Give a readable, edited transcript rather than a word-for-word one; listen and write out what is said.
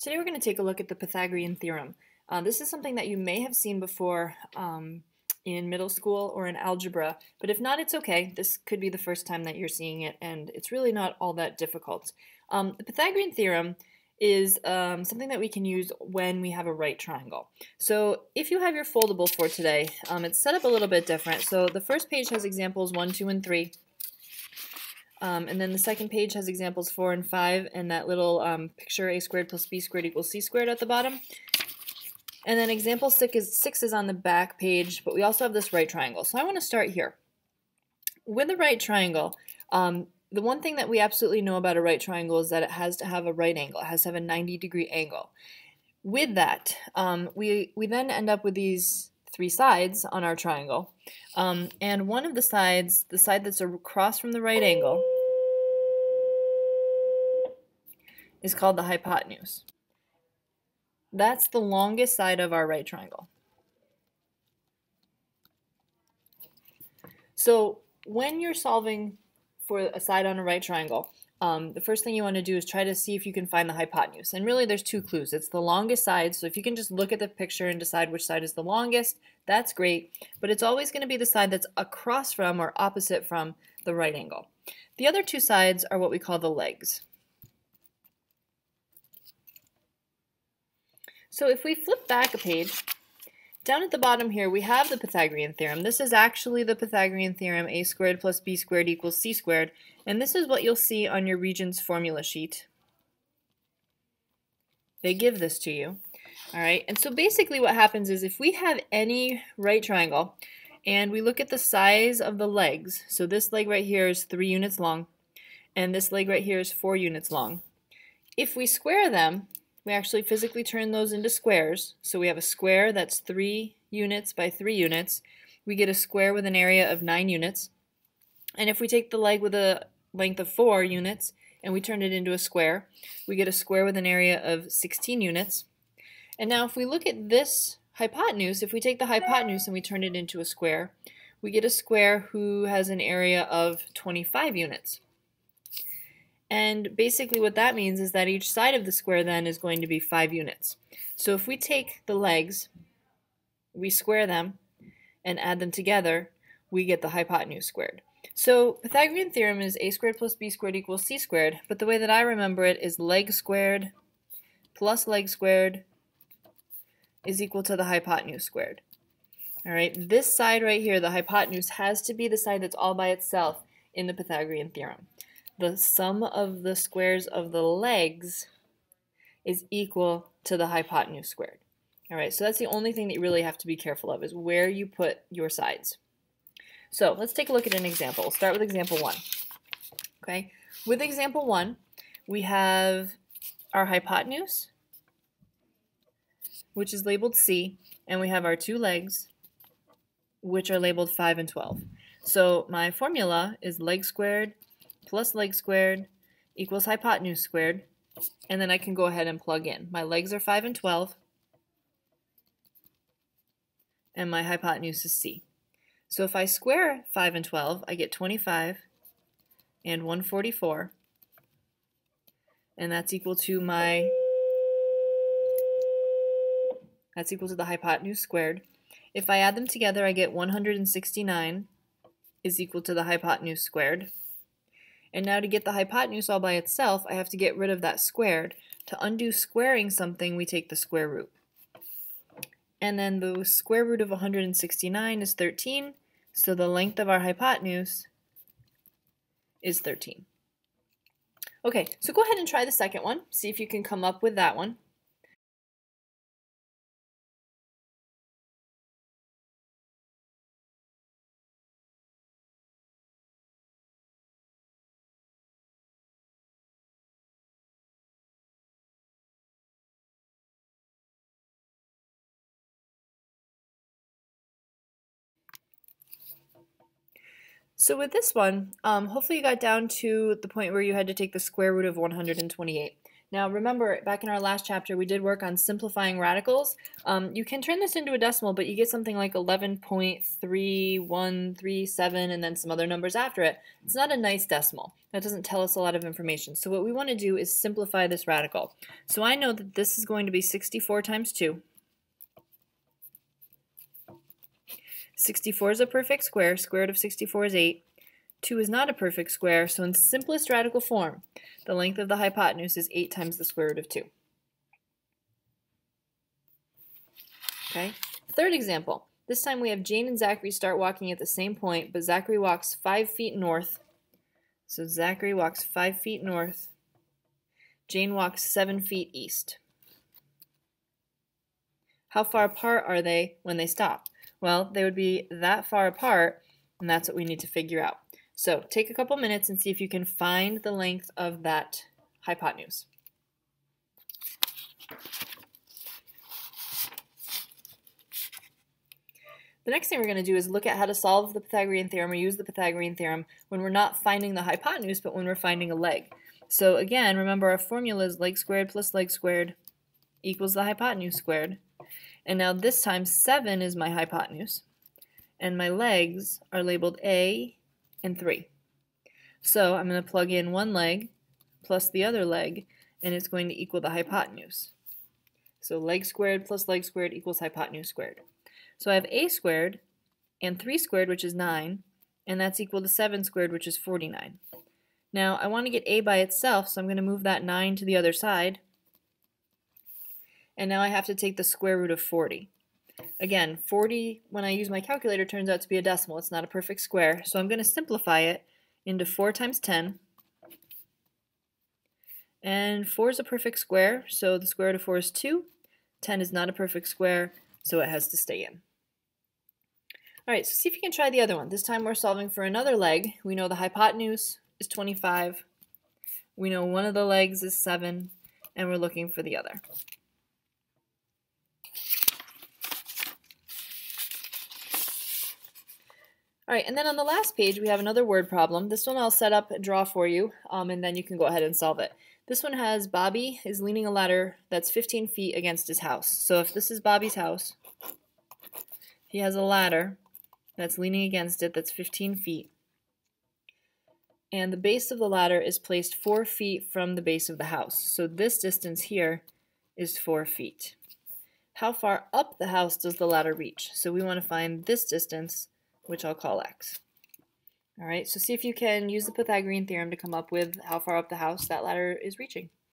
Today we're going to take a look at the Pythagorean Theorem. This is something that you may have seen before in middle school or in algebra, but if not, it's okay. This could be the first time that you're seeing it, and it's really not all that difficult. The Pythagorean Theorem is something that we can use when we have a right triangle. So if you have your foldable for today, it's set up a little bit different. So the first page has examples 1, 2, and 3. And then the second page has examples 4 and 5, and that little picture a squared plus b squared equals c squared at the bottom. And then example 6 is on the back page, but we also have this right triangle. So I want to start here. With a right triangle, the one thing that we absolutely know about a right triangle is that it has to have a right angle. It has to have a 90-degree angle. With that, we then end up with these three sides on our triangle. And one of the sides, the side that's across from the right angle, is called the hypotenuse. That's the longest side of our right triangle. So when you're solving for a side on a right triangle, the first thing you want to do is try to see if you can find the hypotenuse. And really there's two clues. It's the longest side, so if you can just look at the picture and decide which side is the longest, that's great. But it's always going to be the side that's across from or opposite from the right angle. The other two sides are what we call the legs. So if we flip back a page, down at the bottom here we have the Pythagorean theorem. This is actually the Pythagorean theorem, a squared plus b squared equals c squared, and this is what you'll see on your Regents formula sheet. They give this to you. Alright, and so basically what happens is if we have any right triangle and we look at the size of the legs, so this leg right here is 3 units long and this leg right here is 4 units long. If we square them, we actually physically turn those into squares. So we have a square that's 3 units by 3 units. We get a square with an area of 9 units. And if we take the leg with a length of 4 units and we turn it into a square, we get a square with an area of 16 units. And now if we look at this hypotenuse, if we take the hypotenuse and we turn it into a square, we get a square who has an area of 25 units. And basically what that means is that each side of the square then is going to be 5 units. So if we take the legs, we square them, and add them together, we get the hypotenuse squared. So Pythagorean theorem is a squared plus b squared equals c squared, but the way that I remember it is leg squared plus leg squared is equal to the hypotenuse squared. Alright, this side right here, the hypotenuse, has to be the side that's all by itself in the Pythagorean theorem. The sum of the squares of the legs is equal to the hypotenuse squared. Alright, so that's the only thing that you really have to be careful of, is where you put your sides. So let's take a look at an example. We'll start with example 1. Okay, with example 1, we have our hypotenuse, which is labeled C, and we have our two legs, which are labeled 5 and 12. So my formula is leg squared plus leg squared equals hypotenuse squared, and then I can go ahead and plug in. My legs are 5 and 12, and my hypotenuse is C. So if I square 5 and 12, I get 25 and 144, and that's equal to the hypotenuse squared. If I add them together, I get 169 is equal to the hypotenuse squared. And now to get the hypotenuse all by itself, I have to get rid of that squared. To undo squaring something, we take the square root. And then the square root of 169 is 13, so the length of our hypotenuse is 13. Okay, so go ahead and try the second one. See if you can come up with that one. So with this one, hopefully you got down to the point where you had to take the square root of 128. Now remember, back in our last chapter, we did work on simplifying radicals. You can turn this into a decimal, but you get something like 11.3137 and then some other numbers after it. It's not a nice decimal. That doesn't tell us a lot of information. So what we want to do is simplify this radical. So I know that this is going to be 64 times 2. 64 is a perfect square. Square root of 64 is 8. 2 is not a perfect square, so in simplest radical form, the length of the hypotenuse is 8 times the square root of 2. Okay. Third example. This time we have Jane and Zachary start walking at the same point, but Zachary walks 5 feet north. So Zachary walks 5 feet north. Jane walks 7 feet east. How far apart are they when they stop? Well, they would be that far apart, and that's what we need to figure out. So take a couple minutes and see if you can find the length of that hypotenuse. The next thing we're going to do is look at how to solve the Pythagorean theorem or use the Pythagorean theorem when we're not finding the hypotenuse, but when we're finding a leg. So again, remember our formula is leg squared plus leg squared equals the hypotenuse squared. And now this time 7 is my hypotenuse, and my legs are labeled A and 3. So I'm going to plug in one leg plus the other leg, and it's going to equal the hypotenuse. So leg squared plus leg squared equals hypotenuse squared. So I have A squared and 3 squared, which is 9, and that's equal to 7 squared, which is 49. Now I want to get A by itself, so I'm going to move that 9 to the other side. And now I have to take the square root of 40. Again, 40, when I use my calculator, turns out to be a decimal. It's not a perfect square. So I'm going to simplify it into 4 times 10. And 4 is a perfect square, so the square root of 4 is 2. 10 is not a perfect square, so it has to stay in. Alright, so see if you can try the other one. This time we're solving for another leg. We know the hypotenuse is 25. We know one of the legs is 7, and we're looking for the other. Alright, and then on the last page we have another word problem. This one I'll set up and draw for you, and then you can go ahead and solve it. This one has Bobby is leaning a ladder that's 15 feet against his house. So if this is Bobby's house, he has a ladder that's leaning against it that's 15 feet. And the base of the ladder is placed 4 feet from the base of the house. So this distance here is 4 feet. How far up the house does the ladder reach? So we want to find this distance, which I'll call x. Alright, so see if you can use the Pythagorean theorem to come up with how far up the house that ladder is reaching.